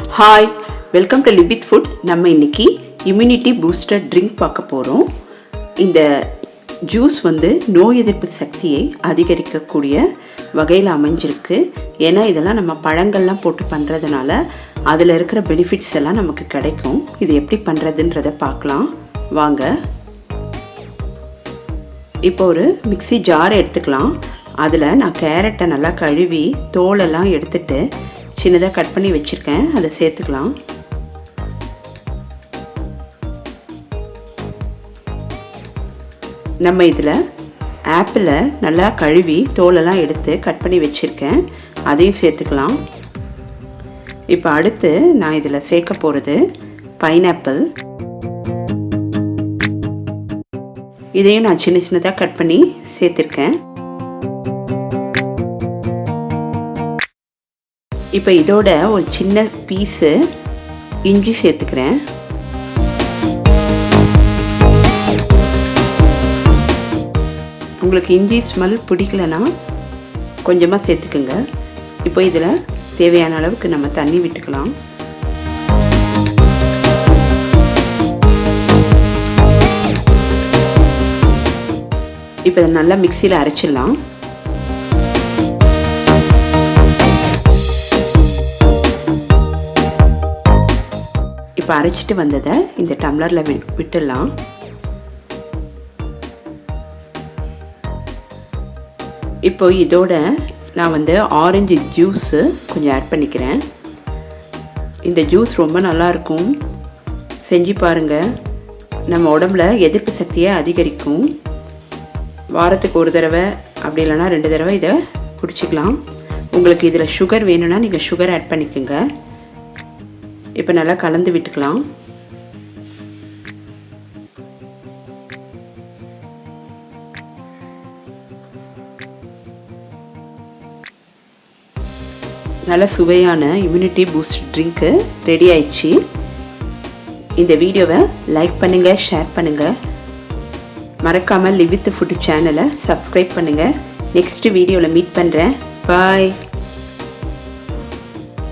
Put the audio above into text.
Hi, welcome to live with food. நம்ம இன்னைக்கு immunity booster drink பார்க்க போகிறோம். இந்த ஜூஸ் நோய் எதிர்ப்பு சக்தியை அதிகரிக்கக்கூடிய வகையில் அமைஞ்சிருக்கு. ஏன்னா இதெல்லாம் நம்ம பழங்கள்லாம் போட்டு பண்ணுறதுனால அதில் இருக்கிற பெனிஃபிட்ஸ் எல்லாம் நமக்கு கிடைக்கும். இது எப்படி பண்ணுறதுன்றதை பார்க்கலாம் வாங்க. இப்போ ஒரு மிக்ஸி ஜார் எடுத்துக்கலாம். அதில் நான் கேரட்டை நல்லா கழுவி தோலெல்லாம் எடுத்துட்டு சின்னதாக கட் பண்ணி வச்சுருக்கேன். அதை சேர்த்துக்கலாம். நம்ம இதில் ஆப்பிளை நல்லா கழுவி தோலெல்லாம் எடுத்து கட் பண்ணி வச்சுருக்கேன். அதையும் சேர்த்துக்கலாம். இப்போ அடுத்து நான் இதில் சேர்க்க போகிறது பைனாப்பிள். இதையும் நான் சின்ன சின்னதாக கட் பண்ணி சேர்த்துருக்கேன். இப்போ இதோட ஒரு சின்ன பீஸு இஞ்சி சேர்த்துக்கிறேன். உங்களுக்கு இஞ்சி ஸ்மெல் பிடிக்கலன்னா கொஞ்சமாக சேர்த்துக்குங்க. இப்போ இதில் தேவையான அளவுக்கு நம்ம தண்ணி விட்டுக்கலாம். இப்போ இதை நல்லா மிக்சியில் அரைச்சிடலாம். இப்போ அரைச்சிட்டு வந்ததை இந்த டம்ளரில் விட்டுடலாம். இப்போ இதோட நான் ஆரஞ்சு ஜூஸு கொஞ்சம் ஆட் பண்ணிக்கிறேன். இந்த ஜூஸ் ரொம்ப நல்லாயிருக்கும், செஞ்சு பாருங்கள். நம்ம உடம்புல எதிர்ப்பு சக்தியை அதிகரிக்கும். வாரத்துக்கு ஒரு தடவை அப்படி இல்லைனா 2 தடவை இதை குடிச்சிக்கலாம். உங்களுக்கு இதில் சுகர் வேணும்னா நீங்கள் சுகர் ஆட் பண்ணிக்கோங்க. இப்போ நல்லா கலந்து விட்டுக்கலாம். நல்ல சுவையான இம்யூனிட்டி பூஸ்ட் ட்ரிங்க்கு ரெடி ஆயிடுச்சு. இந்த வீடியோவை லைக் பண்ணுங்கள், ஷேர் பண்ணுங்கள். மறக்காமல் லிவ் வித் ஃபுட் சேனலை சப்ஸ்கிரைப் பண்ணுங்கள். நெக்ஸ்ட் வீடியோவில் மீட் பண்ணுறேன். பாய்.